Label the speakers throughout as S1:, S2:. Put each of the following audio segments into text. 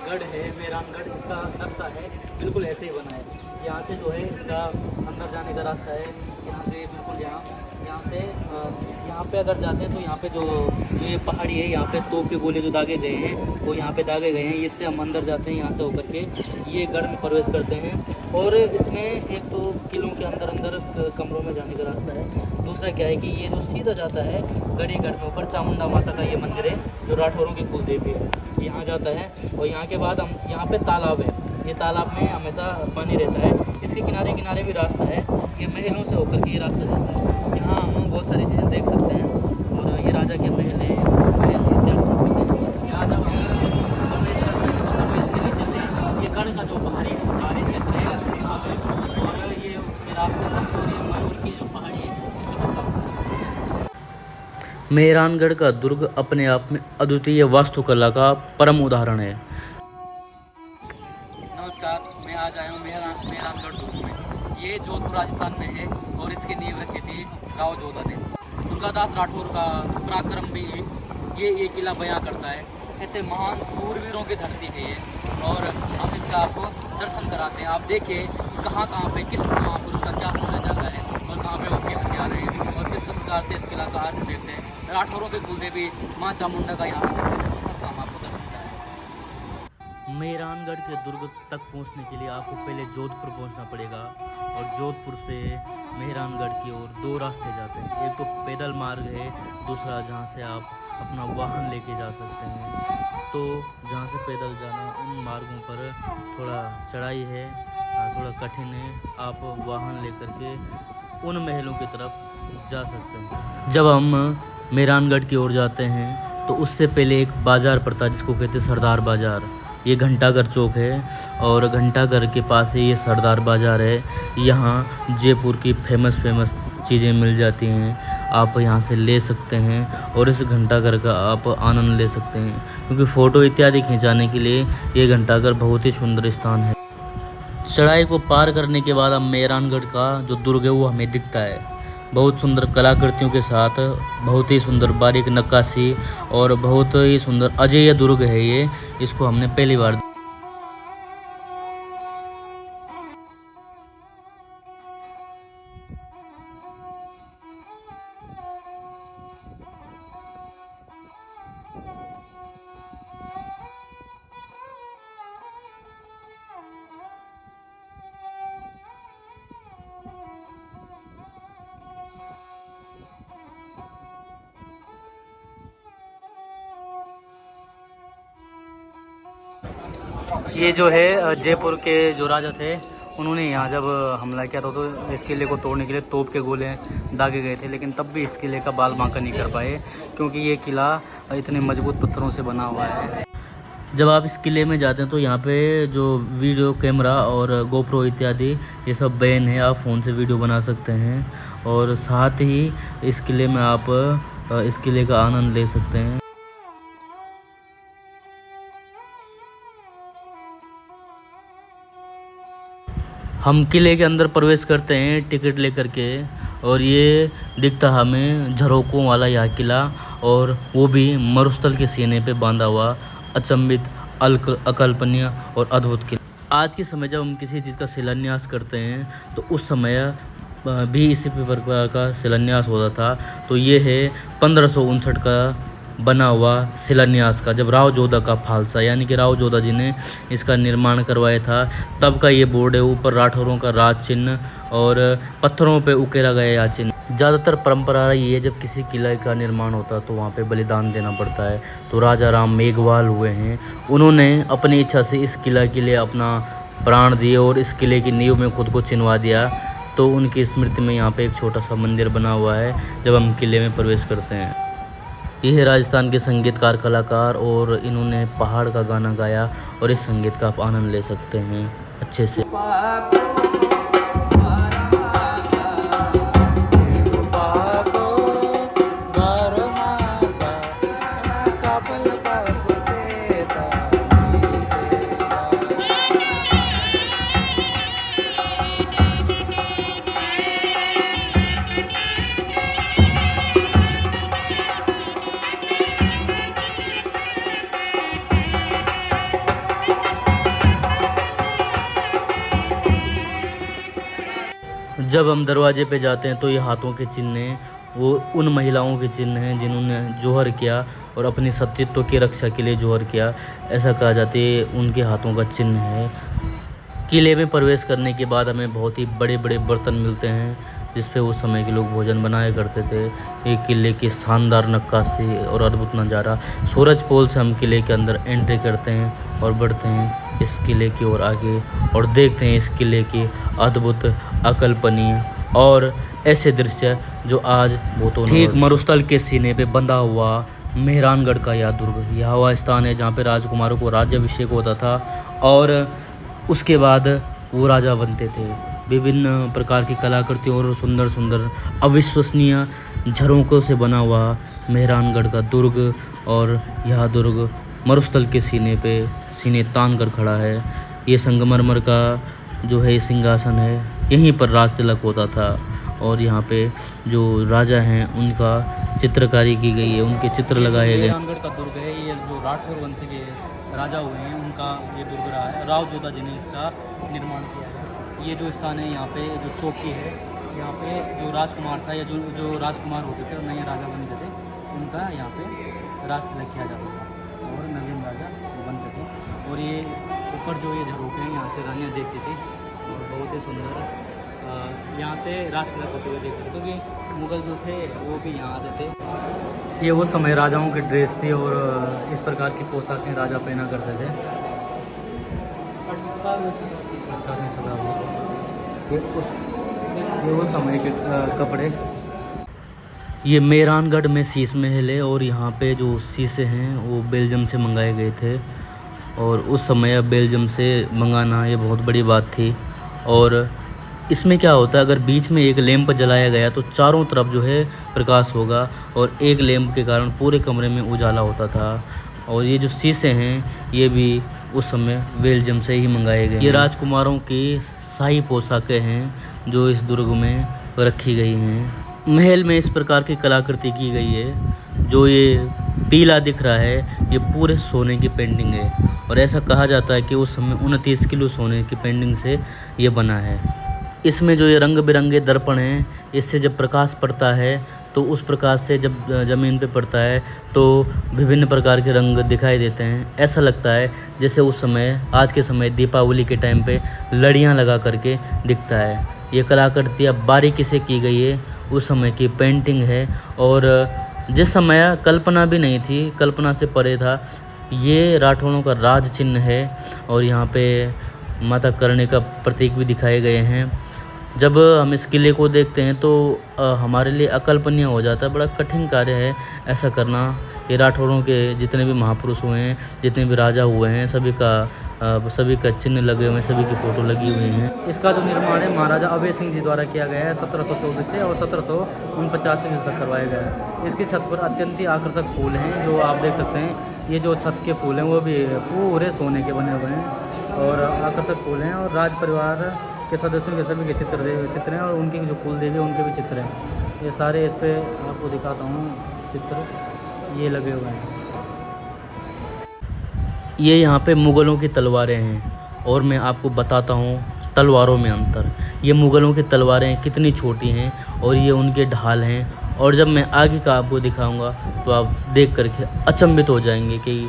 S1: गढ़ है मेहरानगढ़, इसका नक्शा है बिल्कुल ऐसे ही बना है। यहाँ से जो है इसका अंदर जाने का रास्ता है, यहाँ से बिल्कुल यहाँ से यहाँ पे अगर जाते हैं तो यहाँ पे जो ये पहाड़ी है, यहाँ पे तोप के गोले जो दागे गए हैं वो यहाँ पे दागे गए हैं। इससे हम अंदर जाते हैं, यहाँ से होकर के ये गढ़ में प्रवेश करते हैं। और इसमें एक तो किलों के अंदर अंदर कमरों में जाने का रास्ता है। दूसरा क्या है कि ये जो सीधा जाता है गढ़ में ऊपर चामुंडा माता का ये मंदिर है जो राठौरों की कुल देवी है, यहाँ जाता है। और यहाँ के बाद हम यहाँ पे तालाब है, ये तालाब में हमेशा पानी रहता है। इसके किनारे किनारे भी रास्ता है, ये महलों से होकर के ये रास्ता जाता है। यहाँ हम बहुत सारी चीज़ें देख सकते हैं। और ये राजा के महल है, राजा ये गढ़ का जो पहाड़ी क्षेत्र है यहाँ पे। और ये रास्ते मयूर की जो पहाड़ी है।
S2: मेहरानगढ़ का दुर्ग अपने आप में अद्वितीय वास्तुकला का परम उदाहरण है।
S1: नमस्कार, मैं आज आया हूँ मेहरानगढ़ दुर्ग में। ये जोधपुर राजस्थान में है और इसकी नींव रखी थी राव जोधा ने। दुर्गादास राठौर का पराक्रम भी ये किला बयां करता है। ऐसे महान सूरवीरों की धरती है ये, और हम इसका आपको दर्शन कराते हैं। आप देखिए कहाँ पे किस महापुरुष का क्या सुना जाता है और कहाँ पे उनके हथियार हैं और किस प्रकार से इस किला का अर्थ देखते हैं। राठौरों के कुलदेवी माँ चामुंडा का यहाँ सब हम आपको दर्शन कराएं।
S2: मेहरानगढ़ के दुर्ग तक पहुंचने के लिए आपको पहले जोधपुर पहुंचना पड़ेगा, और जोधपुर से मेहरानगढ़ की ओर दो रास्ते जाते हैं। एक तो पैदल मार्ग है, दूसरा जहां से आप अपना वाहन लेके जा सकते हैं। तो जहां से पैदल जाना, उन मार्गों पर थोड़ा चढ़ाई है, थोड़ा कठिन है। आप वाहन लेकर के उन महलों की तरफ जा सकते हैं। जब हम मेहरानगढ़ की ओर जाते हैं तो उससे पहले एक बाज़ार पड़ता है जिसको कहते हैं सरदार बाज़ार। ये घंटाघर चौक है और घंटाघर के पास ही ये सरदार बाज़ार है। यहाँ जयपुर की फेमस चीज़ें मिल जाती हैं, आप यहाँ से ले सकते हैं और इस घंटाघर का आप आनंद ले सकते हैं, क्योंकि फ़ोटो इत्यादि खिंचाने के लिए ये घंटाघर बहुत ही सुंदर स्थान है। चढ़ाई को पार करने के बाद अब मेहरानगढ़ का जो दुर्ग है वो हमें दिखता है, बहुत सुंदर कलाकृतियों के साथ, बहुत ही सुंदर बारीक नक्काशी और बहुत ही सुंदर अजेय दुर्ग है ये। इसको हमने पहली बार
S1: ये जो है जयपुर के जो राजा थे, उन्होंने यहाँ जब हमला किया था तो इस किले को तोड़ने के लिए तोप के गोले दागे गए थे, लेकिन तब भी इस किले का बाल बांका नहीं कर पाए, क्योंकि ये किला इतने मजबूत पत्थरों से बना हुआ है।
S2: जब आप इस किले में जाते हैं तो यहाँ पे जो वीडियो कैमरा और गोप्रो इत्यादि ये सब बैन है, आप फ़ोन से वीडियो बना सकते हैं। और साथ ही इस किले में आप इस किले का आनंद ले सकते हैं। हम किले के अंदर प्रवेश करते हैं टिकट लेकर के, और ये दिखता हमें झरोकों वाला यह किला, और वो भी मरुस्थल के सीने पे बांधा हुआ अचंभित, अकल्पनीय और अद्भुत किला। आज के समय जब हम किसी चीज़ का शिलान्यास करते हैं तो उस समय भी इसी प्रकार का शिलान्यास होता था। तो ये है 1559 का बना हुआ शिलान्यास का, जब राव जोधा का फालसा यानी कि राव जोधा जी ने इसका निर्माण करवाया था, तब का ये बोर्ड है। ऊपर राठौरों का राज चिन्ह और पत्थरों पे उकेरा गया यह चिन्ह। ज़्यादातर परंपरा रही है जब किसी किले का निर्माण होता है तो वहाँ पे बलिदान देना पड़ता है। तो राजा राम मेघवाल हुए हैं, उन्होंने अपनी इच्छा से इस किला के लिए अपना प्राण दिए और इस किले की नींव में खुद को चिनवा दिया। तो उनकी स्मृति में यहाँ पे एक छोटा सा मंदिर बना हुआ है जब हम किले में प्रवेश करते हैं। ये है राजस्थान के संगीतकार कलाकार, और इन्होंने पहाड़ का गाना गाया, और इस संगीत का आप आनंद ले सकते हैं अच्छे से। जब हम दरवाजे पे जाते हैं तो ये हाथों के चिन्ह हैं, वो उन महिलाओं के चिन्ह हैं जिन्होंने जोहर किया और अपने सतीत्व की रक्षा के लिए जोहर किया, ऐसा कहा जाता है। उनके हाथों का चिन्ह है। किले में प्रवेश करने के बाद हमें बहुत ही बड़े बड़े बर्तन मिलते हैं जिस पे उस समय के लोग भोजन बनाया करते थे। ये किले की शानदार नक्काशी और अद्भुत नज़ारा। सूरज पोल से हम किले के अंदर एंट्री करते हैं और बढ़ते हैं इस किले की ओर आगे और देखते हैं इस किले की अद्भुत, अकल्पनीय और ऐसे दृश्य जो आज भूतों ठीक मरुस्थल के सीने पे बंधा हुआ मेहरानगढ़ का यह दुर्ग, यह वह स्थान है जहाँ पे राजकुमारों को राज्याभिषेक होता था और उसके बाद वो राजा बनते थे। विभिन्न प्रकार की कलाकृतियों और सुंदर सुंदर अविश्वसनीय झरोकों से बना हुआ मेहरानगढ़ का दुर्ग, और यह दुर्ग मरुस्थल के सीने तान कर खड़ा है। ये संगमरमर का जो है सिंहासन है, यहीं पर राज तिलक होता था और यहाँ पे जो राजा हैं उनका चित्रकारी की गई है, उनके चित्र लगाए गए।
S1: मेहरानगढ़ का दुर्ग है, ये जो राठौर वंश के राजा हुए हैं उनका ये दुर्ग रहा है। राव जोधा जी ने इसका निर्माण किया है। ये जो स्थान है, यहाँ पे जो चौकी है, यहाँ पे जो राजकुमार था या जो राजकुमार होते थे और नए राजा बनते थे उनका यहाँ पे राज तिलक किया जाता था और नवीन राजा बनते थे। और ये ऊपर जो ये झरोखे हैं यहाँ से रानियाँ देखती थी और बहुत ही सुंदर यहाँ से राज तिलक होते हुए देखते थे, क्योंकि मुगल जो थे वो भी यहाँ आते थे। ये वो समय राजाओं की ड्रेस थी और इस प्रकार की पोशाकें राजा पहना करते थे। ये वो समय के कपड़े।
S2: ये मेहरानगढ़ में शीश महल है और यहाँ पे जो शीशे हैं वो बेल्जियम से मंगाए गए थे और उस समय बेल्जियम से मंगाना ये बहुत बड़ी बात थी। और इसमें क्या होता है, अगर बीच में एक लैंप जलाया गया तो चारों तरफ जो है प्रकाश होगा और एक लैंप के कारण पूरे कमरे में उजाला होता था। और ये जो शीशे हैं ये भी उस समय बेल्जियम से ही मंगाए गए। ये राजकुमारों की शाही पोशाकें हैं जो इस दुर्ग में रखी गई हैं। महल में इस प्रकार की कलाकृति की गई है। जो ये पीला दिख रहा है ये पूरे सोने की पेंटिंग है और ऐसा कहा जाता है कि उस समय 29 किलो सोने की पेंटिंग से ये बना है। इसमें जो ये रंग बिरंगे दर्पण हैं, इससे जब प्रकाश पड़ता है तो उस प्रकाश से जब ज़मीन पे पड़ता है तो विभिन्न प्रकार के रंग दिखाई देते हैं। ऐसा लगता है जैसे उस समय, आज के समय दीपावली के टाइम पे लड़ियाँ लगा करके दिखता है। ये कलाकृति अब बारीकी से की गई है, उस समय की पेंटिंग है और जिस समय कल्पना भी नहीं थी, कल्पना से परे था। ये राठौड़ों का राज चिन्ह है और यहाँ पे माता करणी का प्रतीक भी दिखाए गए हैं। जब हम इस किले को देखते हैं तो हमारे लिए अकल्पनीय हो जाता है, बड़ा कठिन कार्य है ऐसा करना। ये राठौड़ों के जितने भी महापुरुष हुए हैं, जितने भी राजा हुए हैं, सभी का चिन्ह लगे हुए हैं, सभी की फ़ोटो लगी हुई हैं।
S1: इसका जो निर्माण है महाराजा अभय सिंह जी द्वारा किया गया है 1724 से और 1749 ईस्वी तक करवाया गया है। इसकी छत पर अत्यंत ही आकर्षक फूल हैं जो आप देख सकते हैं। ये जो छत के फूल हैं वो भी पूरे सोने के बने हुए हैं और आकर्षक फूल हैं और राज परिवार के सदस्यों के सभी के चित्र हैं और उनकी जो कुल देवी उनके भी चित्र हैं। ये सारे इस पर आपको दिखाता हूँ चित्र, ये लगे हुए हैं।
S2: ये यहाँ पे मुग़लों की तलवारें हैं और मैं आपको बताता हूँ तलवारों में अंतर। ये मुग़लों की तलवारें कितनी छोटी हैं और ये उनके ढाल हैं, और जब मैं आगे का आपको दिखाऊंगा तो आप देख करके अचंभित हो जाएंगे कि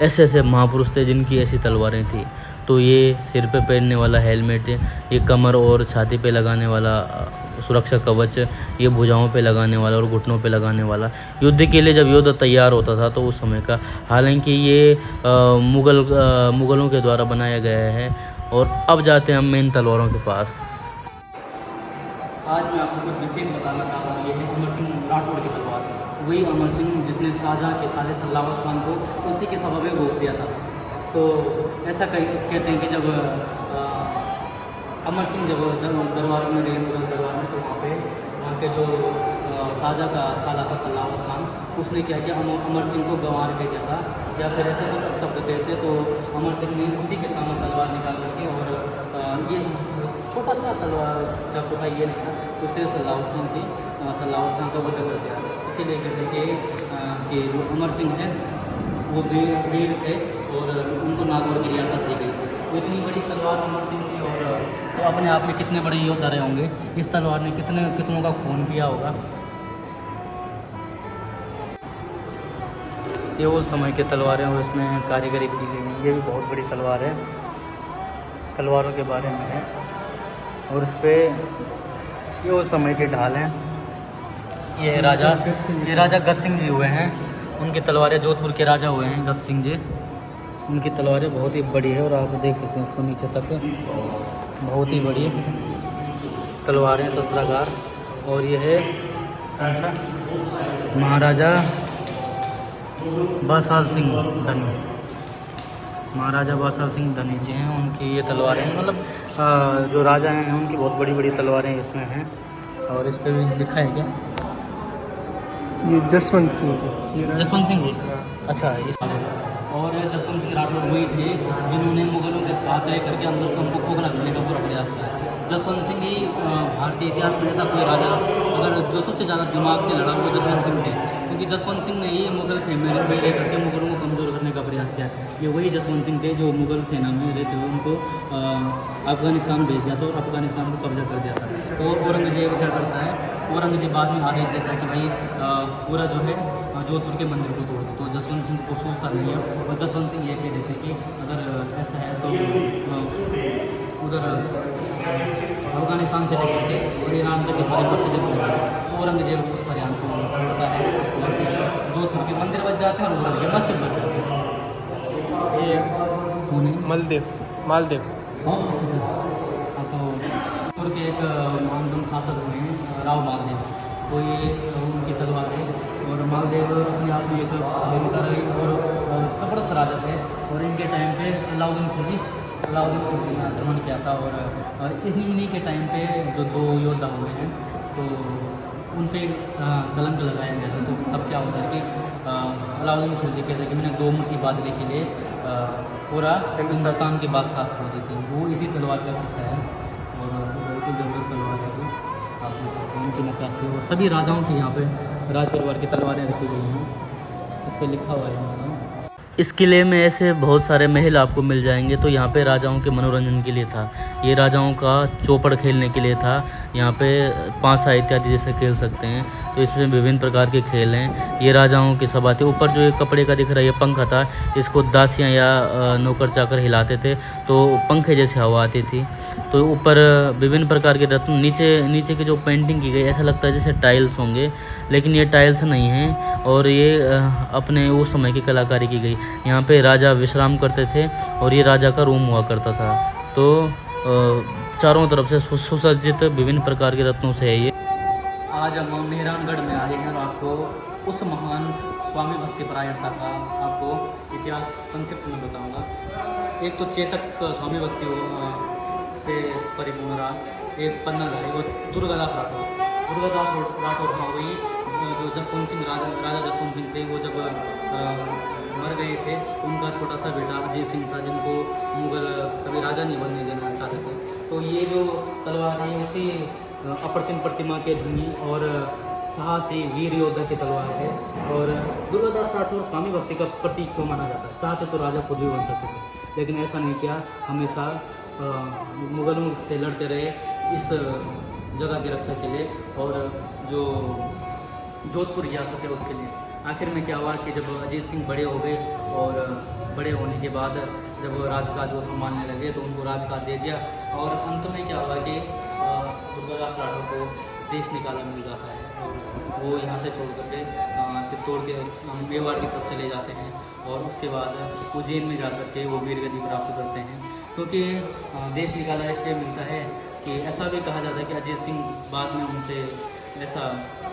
S2: ऐसे ऐसे महापुरुष थे जिनकी ऐसी तलवारें थी। तो ये सिर पे पहनने वाला हेलमेट, ये कमर और छाती पे लगाने वाला सुरक्षा कवच, ये भुजाओं पे लगाने वाला और घुटनों पे लगाने वाला, युद्ध के लिए जब युद्ध तैयार होता था तो उस समय का। हालांकि ये मुग़लों के द्वारा बनाया गया है। और अब जाते हैं हम मेन तलवारों के पास।
S1: आज मैं आपको कुछ विशेष बताना चाहता हूँ। ये है अमर सिंह राठौड़ की तलवार, वही अमर सिंह जिसने शाहजहाँ के साले सल्लावत खान को उसी के सभा में गोद दिया था। तो ऐसा कहते हैं कि जब अमर सिंह जब दरबार में गए, मुगल दरबार में, तो वहाँ के जो शाहजहाँ का साला था सल्लावत खान, उसने क्या किया, अमर सिंह को गंवार कह दिया था या फिर ऐसे कुछ शब्द कहते। तो अमर सिंह ने उसी के सामने तलवार निकाल करके, और ये छोटा सा तलवार चाकू था, ये नहीं था, उससे सल्लावत खान का वध कर दिया। इसीलिए कहते हैं कि जो अमर सिंह है वो वीर थे और उनको नागौर की रियासत दी गई थी। इतनी बड़ी तलवार अमर सिंह की, और तो अपने आप में कितने बड़े योद्धा रहे होंगे। इस तलवार ने कितनों का खून पिया होगा। ये वो समय की तलवारें और इसमें कारीगरी की गई है। ये भी बहुत बड़ी तलवार है, तलवारों के बारे में है। और इस पर ये वो समय के ढाल हैं। ये राजा गत सिंह जी हुए हैं, उनकी तलवारें, जोधपुर के राजा हुए हैं गत सिंह जी। उनकी तलवारें बहुत ही बड़ी है, और आप देख सकते हैं इसको नीचे तक बहुत ही बड़ी तलवारें, शस्त्रागार। और ये है कौन सा, महाराजा बासाल सिंह धनी, महाराजा बासाल सिंह धनी जी हैं, उनकी ये तलवारें हैं। मतलब जो राजा हैं उनकी बहुत बड़ी बड़ी तलवारें इसमें हैं। और इस पर भी लिखा है क्या,
S3: ये जसवंत सिंह की,
S1: जसवंत सिंह जी, अच्छा ये। और जसवंत सिंह राठौर वही थे जिन्होंने मुगलों के साथ रह करके अंदर से उनको खोखला करने का पूरा प्रयास किया। जसवंत सिंह ही भारतीय इतिहास में ऐसा कोई राजा अगर जो सबसे ज़्यादा दिमाग से लड़ा वो जसवंत सिंह थे, क्योंकि जसवंत सिंह ने ही मुगल खेमे में रह करके मुगलों को कमज़ोर करने का प्रयास किया। ये वही जसवंत सिंह थे जो मुगल सेना में रहते हुए उनको अफ़गानिस्तान भेज दिया था और अफ़गानिस्तान को कब्जा कर दिया था। तो औरंगजेब क्या करता है, औरंगजेब बाद में आदेश देता है कि भाई पूरा जो है जोधपुर के मंदिर को तोड़ दो। तो जसवंत सिंह को सोचता नहीं है, और जसवंत सिंह ये कह देते कि अगर ऐसा है तो उधर अफ़गानिस्तान से लेकर के और ईरान तक की सारी मस्जिदें तोड़ दो। औरंगजेब उस फरियाद को छोड़ता है, और फिर जोधपुर के मंदिर बच जाते हैं और उधर के मस्जिद बच जाते हैं।
S3: ये मालदेव
S1: हाँ अच्छा, तो जोधपुर के एक मानदंड शासक हुए हैं राव मालदेव, तो ये उनकी तलवार है। और मालदेव अपने आप में एक भयंकर और जबरदस्त राजा थे। और इनके टाइम पे अलाउद्दीन खिलजी ने आक्रमण किया था, और इन्हीं के टाइम पे जो दो योद्धा हुए हैं तो उन पर कलंक लगाया गया था। तो तब क्या होता है कि अलाउद्दीन खिलजी कहते हैं कि मैंने 2 मुट्ठी बाजरे के लिए पूरा हिंदुस्तान की बादशाह खो दी थी। वो इसी तलवार का किस्सा है, और बहुत ही ज़बरदस्त तलवार है। आप देख सकते हैं उनकी नक्काशी, और सभी राजाओं की यहाँ पे राज परिवार की तलवारें रखी गई हैं, उस पर लिखा हुआ है।
S2: इस किले में ऐसे बहुत सारे महल आपको मिल जाएंगे। तो यहाँ पे राजाओं के मनोरंजन के लिए था, ये राजाओं का चौपड़ खेलने के लिए था। यहाँ पे पांसा इत्यादि जैसे खेल सकते हैं। तो इसमें विभिन्न प्रकार के खेल हैं। ये राजाओं की सभा थी। ऊपर जो एक कपड़े का दिख रहा है ये पंखा था, इसको दासियाँ या नौकर चाकर हिलाते थे तो पंखे जैसे हवा आती थी। तो ऊपर विभिन्न प्रकार के रत्न, नीचे की जो पेंटिंग की गई ऐसा लगता है जैसे टाइल्स होंगे, लेकिन ये टाइल्स नहीं हैं, और ये अपने उस समय की कलाकारी की गई। यहाँ पे राजा विश्राम करते थे, और ये राजा का रूम हुआ करता था। तो चारों तरफ से सुसज्जित विभिन्न प्रकार के रत्नों से है ये।
S1: आज हम मेहरानगढ़ में आए हैं और आपको उस महान स्वामी भक्ति परायणता का आपको इतिहास संक्षिप्त में बताऊंगा। एक तो चेतक स्वामी भक्ति से परिपूर्ण रहा, एक पन्ना धारी वो दुर्गादास राठौर था। वही जो जसवंत सिंह राजा जसवंत सिंह थे, वो जब मर गए थे, उनका छोटा सा बेटा अजीत सिंह था, जिनको मुगल कभी राजा नहीं बनने देना चाहते थे। तो ये जो तलवार है उसी अप्रतिम प्रतिमा के धनी और साहसी वीर योद्धा की तलवार है। और दुर्गादास राठौर स्वामी भक्ति का प्रतीक क्यों माना जाता है? चाहते तो राजा खुद भी बन सकते थे, लेकिन ऐसा नहीं किया। हमेशा मुगलों से लड़ते रहे इस जगह की रक्षा के लिए, और जो जोधपुर रियासत है उसके लिए। आखिर में क्या हुआ कि जब अजीत सिंह बड़े हो गए, और बड़े होने के बाद जब राजकाज वो संभालने लगे तो उनको राजकाज दे दिया। और अंत में क्या हुआ कि दुर्गादास राठौर को देश निकाला मिल जाता है, और वो यहाँ से छोड़ करके चित्तौड़ के मेवाड़ की तरफ चले जाते हैं। और उसके बाद उज्जैन में जा करके वो वीरगति प्राप्त करते हैं। क्योंकि देश निकाला इसलिए मिलता है कि ऐसा भी कहा जाता है कि अजीत सिंह बाद में उनसे ऐसा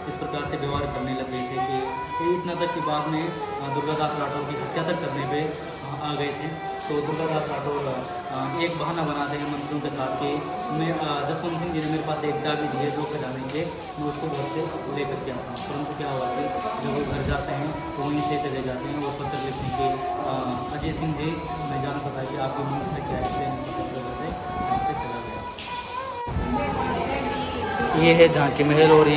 S1: इस प्रकार से व्यवहार करने लगे थे कि इतना तक कि बाद में दुर्गादास राठौर की हत्या तक करने पे आ गए थे। तो दुर्गादास राठौर एक बहाना बनाते हैं मंत्रियों के साथ कि मैं जसवंत सिंह जी ने मेरे पास एक चाबी दी है, 2 खजाने थे, मैं उसको घर से ले करके आता हूँ। परंतु क्या हुआ कि जब वो घर जाते हैं तो वहीं से चले जाते हैं। वो पत्र लिखते हैं कि अजय सिंह जी, मैं जानता था कि आपकी मन से क्या है, पत्र चला गया। ये है झांकी महल, और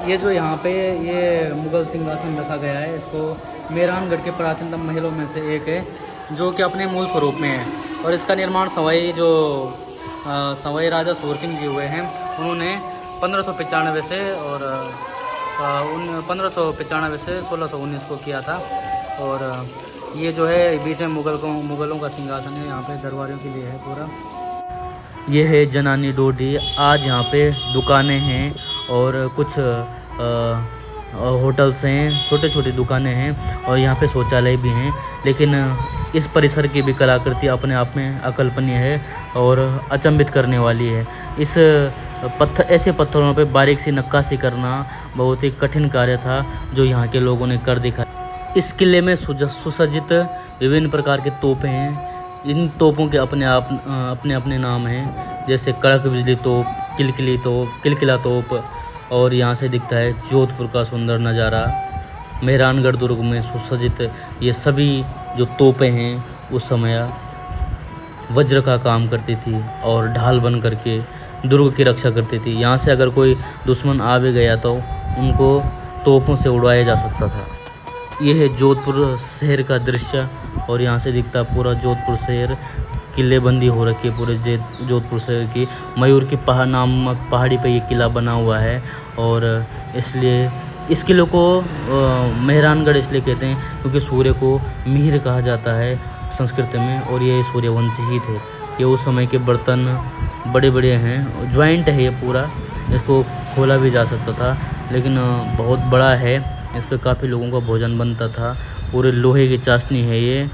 S1: ये जो यहाँ पे ये मुग़ल सिंहासन रखा गया है, इसको मेहरानगढ़ के प्राचीनतम महलों में से एक है। जो कि अपने मूल स्वरूप में है। और इसका निर्माण सवाई राजा सूर सिंह जी हुए हैं। उन्होंने 1595 से और 1595 से 1619 को किया था। और ये जो है बीच में मुग़लों का सिंहासन है, यहाँ पे दरबारियों के लिए है पूरा।
S2: ये है जनानी डोडी। आज यहाँ पे दुकानें हैं और कुछ होटल्स हैं, छोटे छोटी दुकानें हैं और यहाँ पे शौचालय भी हैं। लेकिन इस परिसर की भी कलाकृति अपने आप में अकल्पनीय है और अचंभित करने वाली है। इस ऐसे पत्थरों पे बारीक सी नक्काशी करना बहुत ही कठिन कार्य था, जो यहाँ के लोगों ने कर दिखाया। इस किले में सुसज्जित विभिन्न प्रकार के तोपें हैं। इन तोपों के अपने नाम हैं, जैसे कड़क बिजली तोप, किलकिला तोप। और यहाँ से दिखता है जोधपुर का सुंदर नज़ारा। मेहरानगढ़ दुर्ग में सुसज्जित ये सभी जो तोपें हैं उस समय वज्र का काम करती थी और ढाल बन करके दुर्ग की रक्षा करती थी। यहाँ से अगर कोई दुश्मन आ भी गया तो उनको तोपों से उड़ाया जा सकता था। ये है जोधपुर शहर का दृश्य और यहाँ से दिखता पूरा जोधपुर शहर। किलेबंदी हो रखी है पूरे जोधपुर शहर की। मयूर की नामक पहाड़ी पे ये किला बना हुआ है और इसलिए इस किले को मेहरानगढ़ इसलिए कहते हैं क्योंकि सूर्य को मिहिर कहा जाता है संस्कृत में, और ये सूर्यवंशी ही थे। ये उस समय के बर्तन बड़े बड़े हैं, ज्वाइंट है ये पूरा, इसको खोला भी जा सकता था लेकिन बहुत बड़ा है। इस पर काफ़ी लोगों का भोजन बनता था। पूरे लोहे की चाशनी है ये।